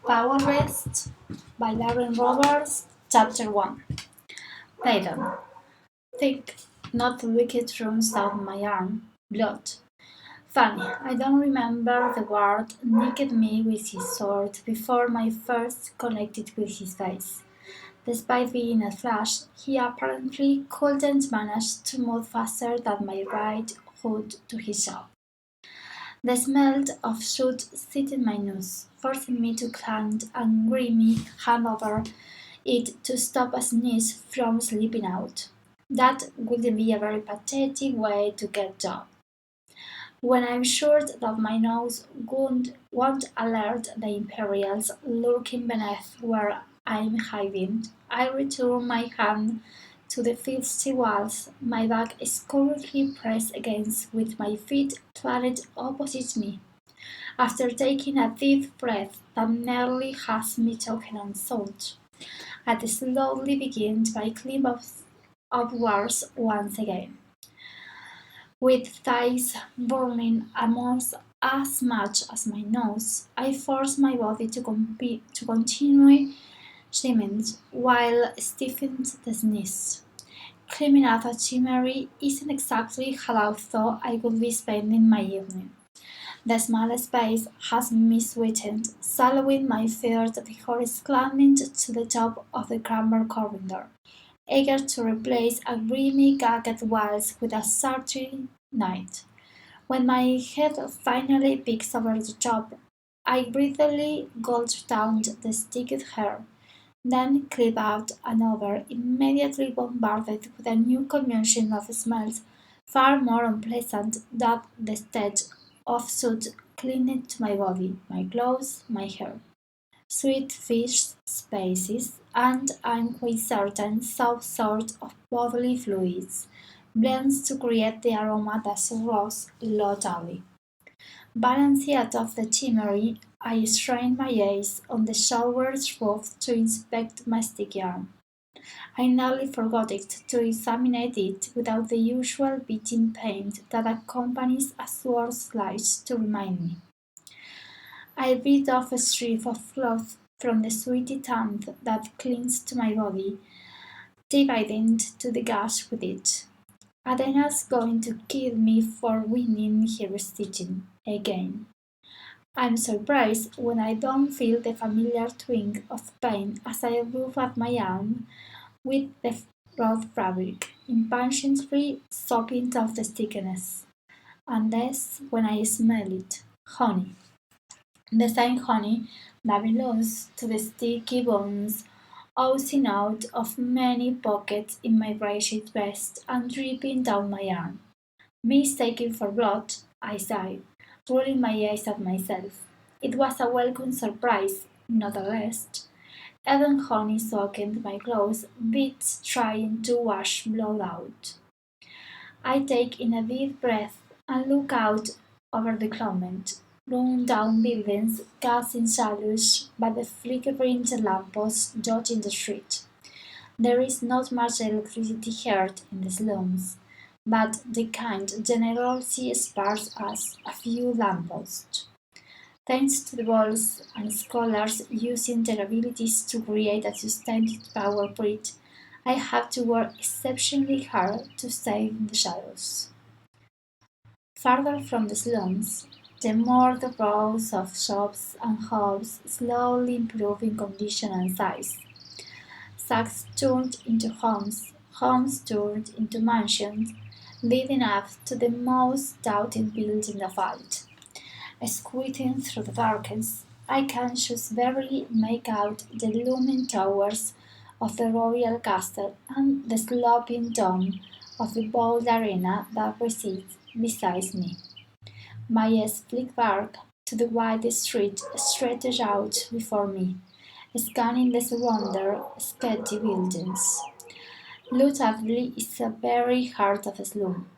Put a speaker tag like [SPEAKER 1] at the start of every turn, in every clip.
[SPEAKER 1] Powerless by Lauren Roberts, Chapter 1. Peyton. Thick, not wicked runs down my arm. Blood. Funny, I don't remember the word nicked me with his sword before my first connected with his face. Despite being a flash, he apparently couldn't manage to move faster than my right hood to his jaw. The smell of soot set in my nose, forcing me to clench and grimy hand over it to stop a sneeze from slipping out. That wouldn't be a very pathetic way to get job. When I'm sure that my nose won't alert the Imperials lurking beneath where I'm hiding, I return my hand to the filthy walls my back is currently pressed against with my feet planted opposite me. After taking a deep breath that nearly has me choking on salt, I slowly begin my climb upwards once again. With thighs burning almost as much as my nose, I force my body to continue swimming while stiffening the sneeze. Climbing up a chimney isn't exactly how I thought I would be spending my evening. The small space has me sweating, swallowing my fears before climbing to the top of the crammer corridor, eager to replace a grimy gagged walls with a sultry night. When my head finally peeks over the top, I greedily gulch down the sticky hair, then clip out and over, immediately bombarded with a new commotion of smells far more unpleasant than the stench of soot clinging to my body, my clothes, my hair. Sweet fish spaces, and I'm quite certain some sort of bodily fluids blends to create the aroma that surrounds laudably. Balancing atop the chimney, I strain my eyes on the shower's roof to inspect my sticky arm. I nearly forgot to examine it without the usual beating pain that accompanies a sword slice to remind me. I bit off a strip of cloth from the sweaty tongue that clings to my body, dividing to the gash with it. Athena's going to kill me for winning her stitching again. I'm surprised when I don't feel the familiar twinge of pain as I rub at my arm with the raw fabric, impatiently sopping off the stickiness. And that's when I smell it. Honey. The same honey that belongs to the sticky bones oozing out of many pockets in my grayish vest and dripping down my arm. Mistaken for blood, I sighed, rolling my eyes at myself. It was a welcome surprise, not a rest. Even honey soaked my clothes, bits trying to wash blood out. I take in a deep breath and look out over the clement. Run down buildings, casting shadows by the flickering lampposts dotting the street. There is not much electricity here in the slums, but the kind generally spares us a few lampposts. Thanks to the balls and scholars using their abilities to create a sustained power grid, I have to work exceptionally hard to stay in the shadows. Farther from the slums, the more the rows of shops and homes slowly improve in condition and size. Sacks turned into homes, homes turned into mansions, leading up to the most doubting building of all. Squinting through the darkness, I can just barely make out the looming towers of the royal castle and the sloping dome of the bold arena that resides beside me. My eyes flick back to the wide street stretched out before me, scanning the surrounding sketchy buildings. Lutably is the very heart of a slum,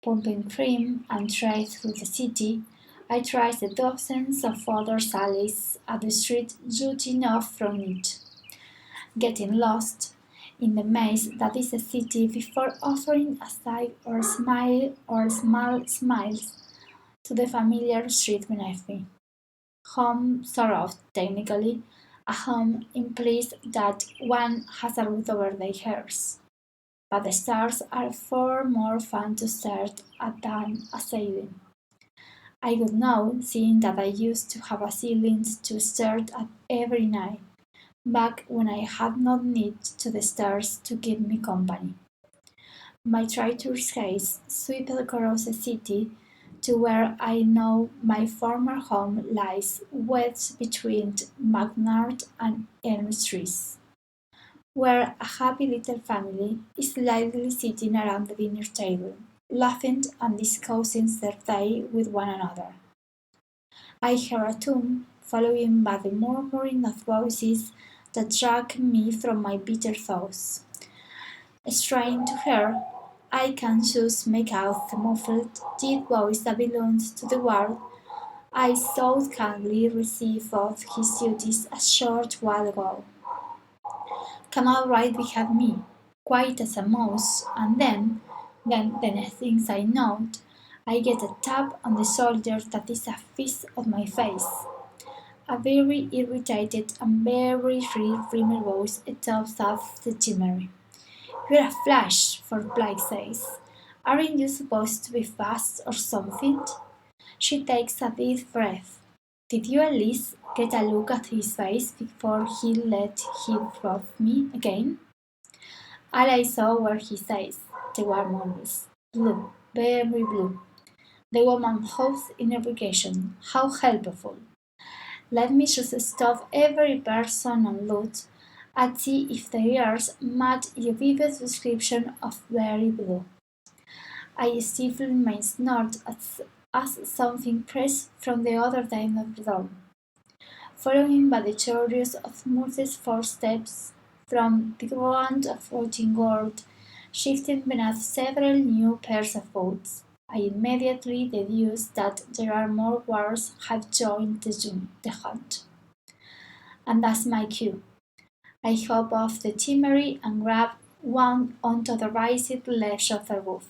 [SPEAKER 1] pumping cream and trade through the city. I tried the dozens of other alleys at the street jutting off from it, getting lost in the maze that is a city before offering a sigh or smile or small smiles to the familiar street beneath me. Home, sort of, technically. A home implies that one has a roof over their heads. But the stars are far more fun to stare at than a ceiling. I would know, seeing that I used to have a ceiling to stare at every night, back when I had not need to the stars to keep me company. My treacherous gaze swept across the city to where I know my former home lies wedged between Magnard and elm trees, where a happy little family is lightly sitting around the dinner table, laughing and discussing their day with one another. I heard a tune, following by the murmuring of voices that dragged me from my bitter thoughts. Strained to her, I can just make out the muffled, deep voice that belongs to the world I so kindly received of his duties a short while ago. Come out right behind me, quiet as a mouse, and then the next thing I know, I get a tap on the shoulder that is a fist on my face. A very irritated and very rimmer voice echoes off the chimney. You're a flash, for Blake's sake. Aren't you supposed to be fast or something? She takes a deep breath. Did you at least get a look at his face before he let him drop me again? All I saw were his eyes. They were marvelous. Blue, very blue. The woman hopes in irrigation. How helpful. Let me just stop every person and look and see if the ears match your vivid description of very blue. I stifled my snort as something pressed from the other end of the door, following by the chorus of Murphy's footsteps from the ground of rotting gold, shifting beneath several new pairs of boots. I immediately deduced that there are more wars have joined the hunt. And that's my cue. I hop off the chimney and grab one onto the raised ledge of the roof,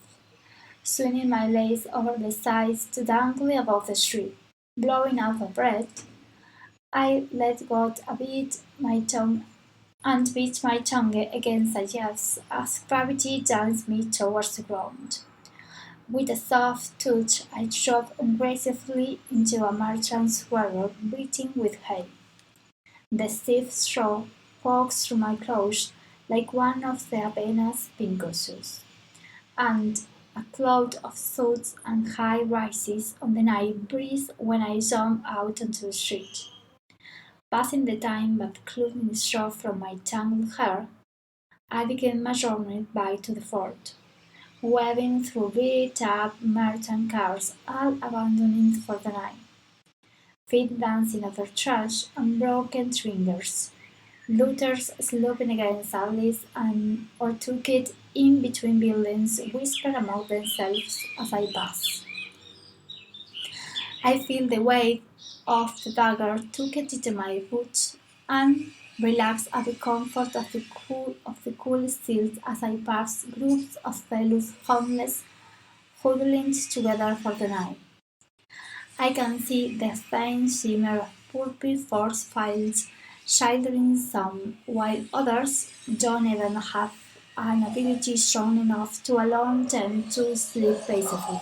[SPEAKER 1] swinging my legs over the sides to dangle above the street. Blowing out of breath, I let go a bit my tongue and beat my tongue against the jabs as gravity yanked me towards the ground. With a soft touch, I drove aggressively into a merchant's wagon beating with hay. The stiff straw pokes through my clothes like one of the Avena's pincushions, and a cloud of soot and high rises on the night breeze when I jump out onto the street. Passing the time but clutching straw from my tangled hair, I began my journey back to the fort, weaving through beat-up merchant cars all abandoned for the night, feet dancing over trash and broken triggers, looters slopping against alleys and or took it in between buildings whisper among themselves as I pass. I feel the weight of the dagger took it into my boots and relax at the comfort of the cool steel as I pass groups of fellow homeless huddling together for the night. I can see the faint shimmer of purple force files shadowing some, while others don't even have an ability strong enough to allow them to sleep peacefully,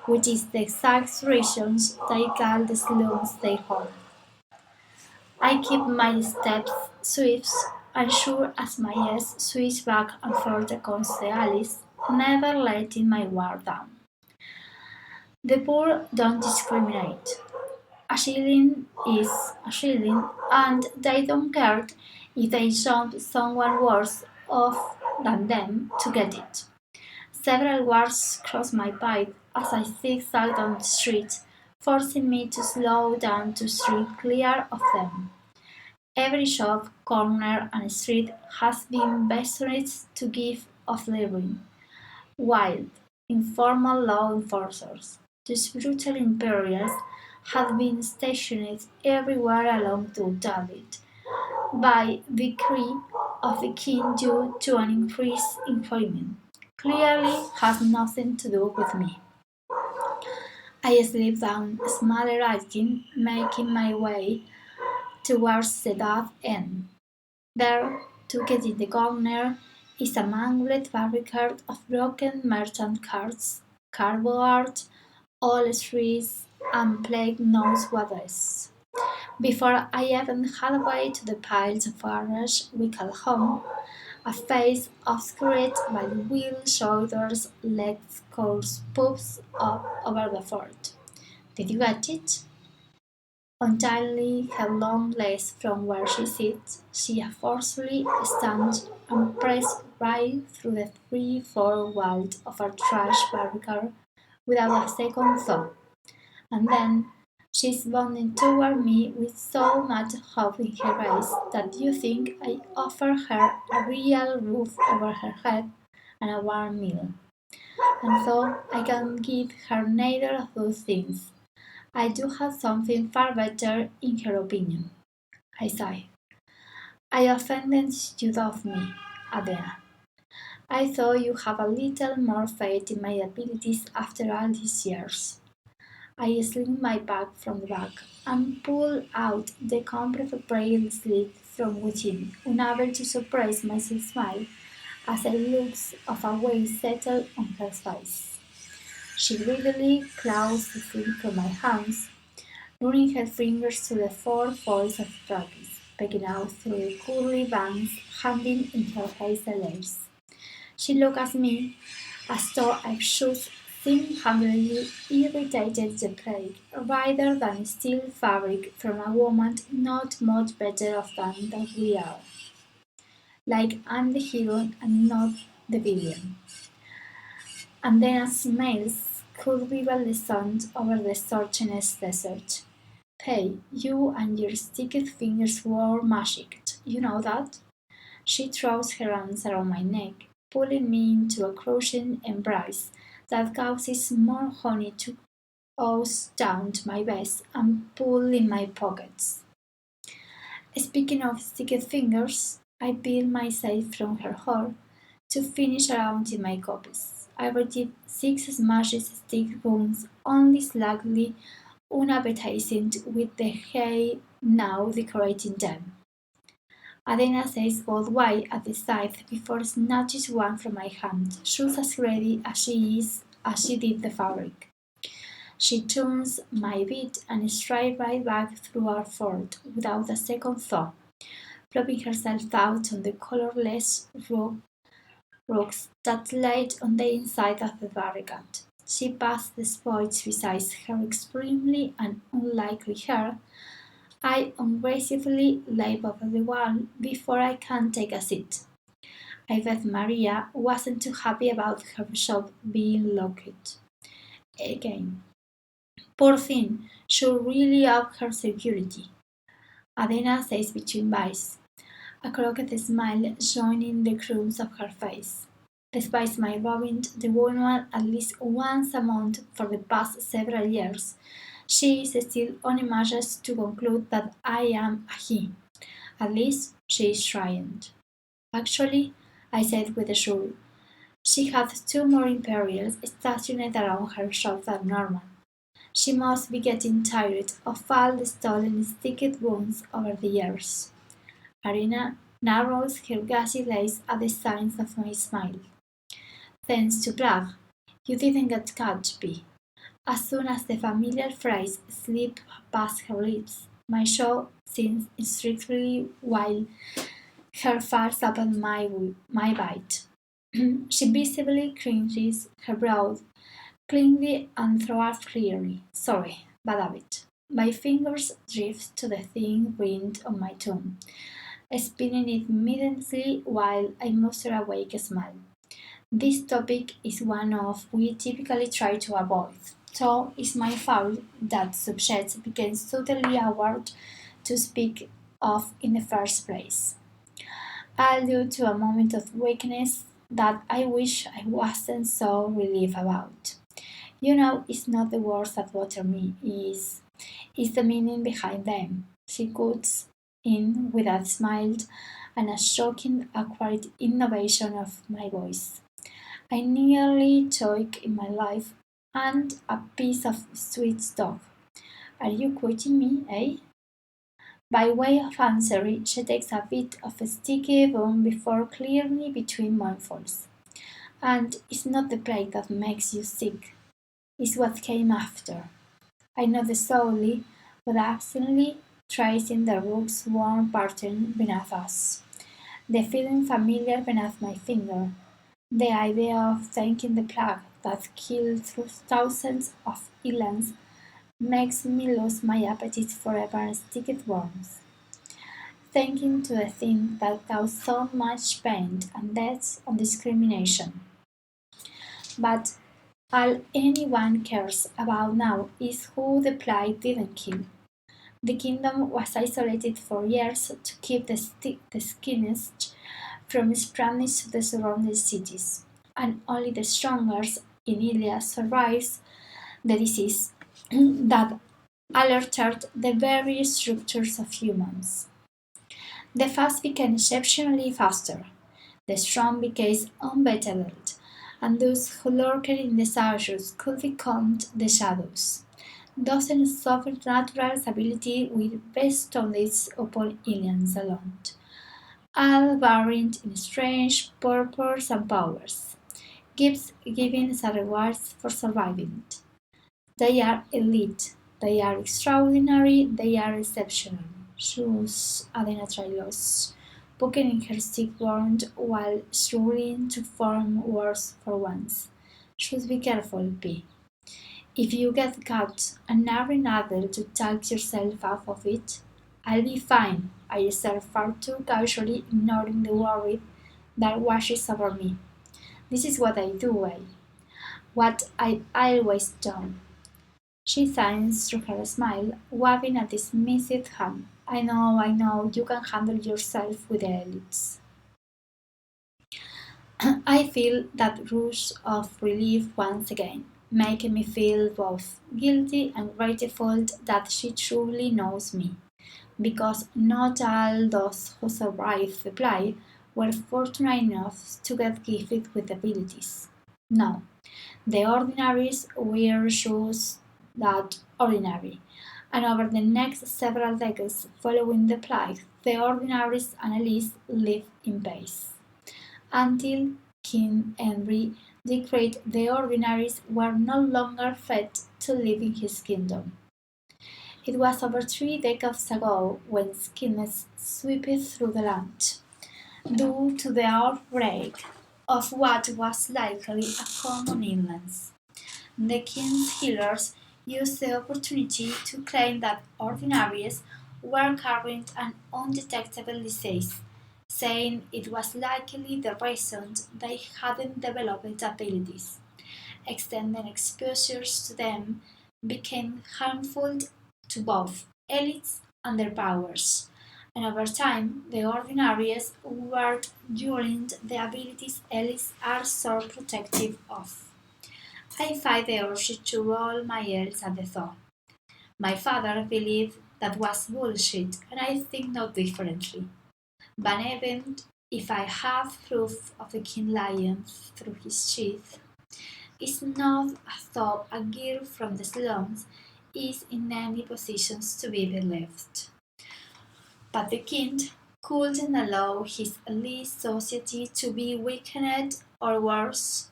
[SPEAKER 1] which is the exact reasons they call the slums their home. I keep my steps swift and sure as my eyes switch back and forth across the alleys, never letting my guard down. The poor don't discriminate. A shilling is a shilling, and they don't care if they jump someone worse off than them to get it. Several words cross my path as I zigzag down the street, forcing me to slow down to steer clear of them. Every shop, corner, and street has been bested to give off living, wild, informal law enforcers. These brutal imperials have been stationed everywhere along the David by decree of the king due to an increase in employment. Clearly has nothing to do with me. I slip down a smaller item, making my way towards the dock end. There, tucked in the corner, is a mangled barricade of broken merchant carts, cardboard, old trees, and plague knows what else. Before I even had a way to the piles of garbage we call home, a face obscured by the wheel shoulders legs course pops up over the fort. Did you get it? Untightly her long legs from where she sits, she forcefully stands and pressed right through the 3-4 wall of her trash barricade without a second thought. And then she's bounding toward me with so much hope in her eyes that you think I offer her a real roof over her head and a warm meal. And so I can give her neither of those things. I do have something far better in her opinion. I sigh. I offended you of me, Adela. I thought you have a little more faith in my abilities after all these years. I sling my bag from the back and pull out the compressed bracelet from within, unable to suppress my smile as the looks of a weight settled on her face. She greedily claws the thing from my hands, running her fingers through the 4 folds of dragons, pecking out through the curly bands hanging in her hazel layers. She looked at me as though I should single-handedly irritated the plague rather than steal fabric from a woman not much better off than we are. Like I'm the hero and not the villain. And then a smiles could rival the sun over the searching desert. Hey, you and your sticky fingers were magic, you know that? She throws her arms around my neck, pulling me into a crushing embrace that causes more honey to oozes down to my vest and pull in my pockets. Speaking of sticky fingers, I peel myself from her hair to finish around in my copies. I received 6 smashed stick wounds, only slightly unappetizing with the hay now decorating them. Adena says goodbye at the side before snatches one from my hand, just as ready as she is as she did the fabric. She turns my beat and strides right back through our fort without a second thought, plopping herself out on the colorless rocks that laid on the inside of the barricade. She passed the spoils beside her extremely and unlikely hair. I ungracefully lay over the wall before I can take a seat. I bet Maria wasn't too happy about her shop being locked. Again. Poor thing, should really up her security. Adena says between bites, a crooked smile joining the crumbs of her face. Despite my robbing the woman at least once a month for the past several years, she is still unmanaged to conclude that I am a he. At least she is trying. Actually, I said with a shrug, she had 2 more Imperials stationed around her shop than normal. She must be getting tired of all the stolen sticky wounds over the years. Arena narrows her gassy eyes at the signs of my smile. Thanks to Bragg, you didn't get caught, B. As soon as the familiar phrase slipped past her lips, my jaw seemed strictly while her fingers upon my bite. She visibly cringes her brow cleanly and throws clearly. Sorry, bad habit. My fingers drift to the thin rind on my tongue, spinning it immediately while I muster a wake smile. This topic is one of we typically try to avoid, so it's my fault that subject became totally awkward to speak of in the first place. All due to a moment of weakness that I wish I wasn't so relieved about. It's not the words that bother me, is the meaning behind them. She cuts in with a smile and a shocking, awkward innovation of my voice. I nearly choked in my life and a piece of sweet stuff. Are you quoting me, eh? By way of answer, she takes a bit of a sticky bone before clearly between mouthfuls. And it's not the plague that makes you sick, it's what came after. I nodded slowly, but absently, tracing the rook's warm pattern beneath us. The feeling familiar beneath my finger. The idea of thanking the plague that killed thousands of elands makes me lose my appetite for ever sticky worms. Thanking to the thing that caused so much pain and death and discrimination. But all anyone cares about now is who the plague didn't kill. The kingdom was isolated for years to keep the skinniest from spreading to the surrounding cities, and only the strongest in Ilias survives the disease that altered the very structures of humans. The fast became exceptionally faster, the strong became unbeatable, and those who lurked in the shadows could become the shadows. Dozens of supernatural ability we bestowed upon aliens alone, all varying in strange purposes and powers, gifts given as rewards for surviving. They are elite, they are extraordinary, they are exceptional, says Adena Trilos, poking in her stick wound while struggling to form words for once. Should be careful, P. If you get caught and are unable to talk yourself out of it, I'll be fine, I said far too casually, ignoring the worry that washes over me. This is what I do, eh? What I always done. She sighed through her smile, waving a dismissive hand. I know, you can handle yourself with the elites. I feel that rush of relief once again, making me feel both guilty and grateful that she truly knows me, because not all those who survived the plague were fortunate enough to get gifted with abilities. No, the ordinaries were just that ordinary, and over the next several decades following the plague, the ordinaries and elites lived in peace until King Henry decreed the ordinaries were no longer fit to live in his kingdom. It was over 3 decades ago when sickness swept through the land, due to the outbreak of what was likely a common illness. The king's healers used the opportunity to claim that ordinaries were carrying an undetectable disease, saying it was likely the reason they hadn't developed abilities. Extending exposures to them became harmful to both elites and their powers, and over time the ordinaries were during the abilities elites are so protective of. I fight the urge to roll my ears at the thought. My father believed that was bullshit, and I think no differently. But even if I have proof of the king lion through his teeth, it's not as though a girl from the slums is in any position to be believed. But the king couldn't allow his elite society to be weakened or worse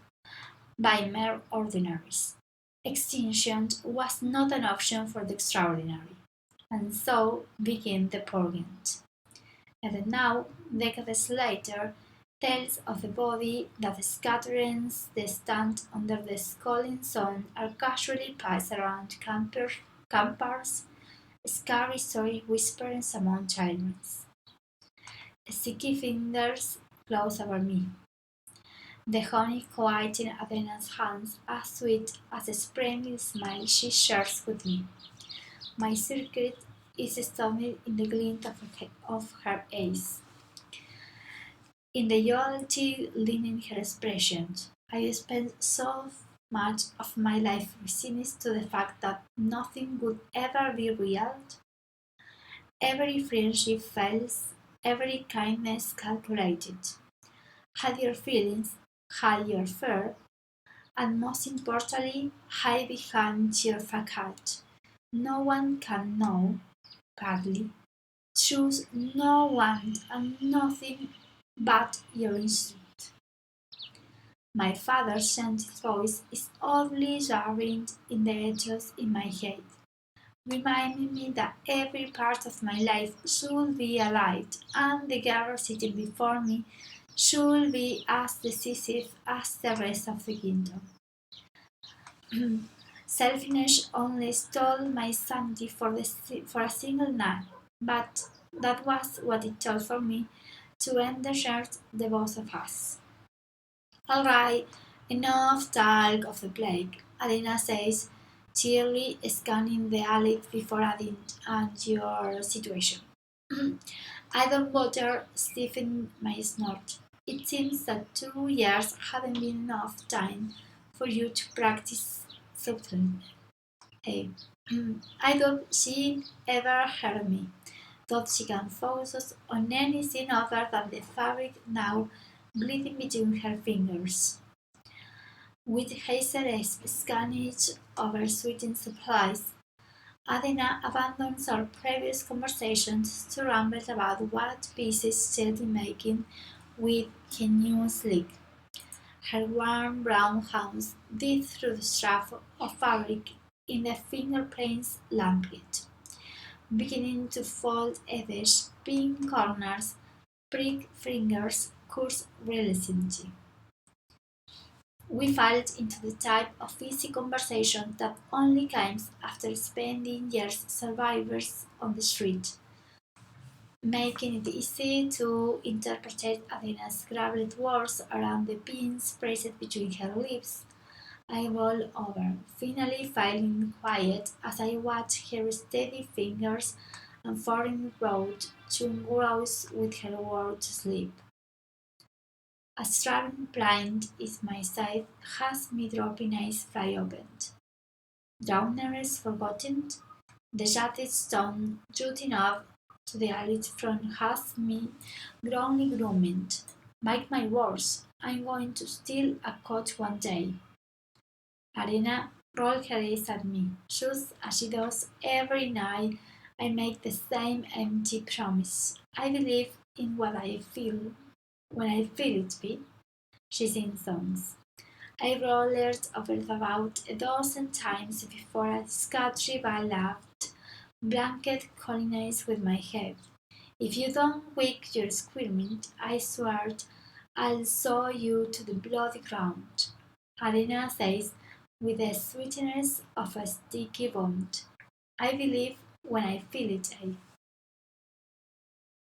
[SPEAKER 1] by mere ordinaries. Extinction was not an option for the extraordinary, and so began the purging. And now, decades later, tales of the body that scatters the stand under the scalding sun are casually passed around campers, scary story whispers among children. Sticky fingers close over me. The honey quieting Athena's hands, as sweet as the springy smile she shares with me. My secret is studied in the glint of her eyes, in the loyalty leaning her expressions. I spent so much of my life resigned to the fact that nothing would ever be real. Every friendship fails, every kindness calculated. Had your feelings, had your fear, and most importantly, hide behind your facade. No one can know, partly, choose no one and nothing but your instinct. My father's gentle voice is oddly jarring in the echoes in my head, reminding me that every part of my life should be alive and the girl sitting before me should be as decisive as the rest of the kingdom. Selfishness only stole my sanity for a single night, but that was what it took for me to end the shirt the both of us. All right, enough talk of the plague, Alina says, cheerily scanning the alley before adding, and your situation. I don't bother stiffen my snort. It seems that 2 years haven't been enough time for you to practice subtlety. I doubt she ever heard me, thought she can focus on anything other than the fabric now bleeding between her fingers. With Hazel's scannage over sweetened supplies, Adina abandons our previous conversations to ramble about what pieces she'll be making with her new slick. Her warm brown hands dip through the strap of fabric in the fingerprints lamplight, beginning to fold edges, pin corners, prick fingers, curse reluctantly. We fell into the type of easy conversation that only comes after spending years survivors on the street, making it easy to interpret Adina's garbled words around the pins pressed between her lips. I roll over, finally feeling quiet as I watch her steady fingers and foreign road to engross with her word sleep. A strong blind is my side has me dropping eyes fly opened. Drowners forgotten, the shattered stone jutting up to the alley front has me groanly grooming. Mark my words, I'm going to steal a coat one day. Arena rolled her eyes at me, just as she does every night. I make the same empty promise. I believe in what I feel when I feel it be. She sings songs. I rolled over about a dozen times before a scattered by laughed, blanket colonized with my head. If you don't wake your screaming, I swear I'll saw you to the bloody ground. Arena says, with the sweetness of a sticky bond. I believe when I feel it,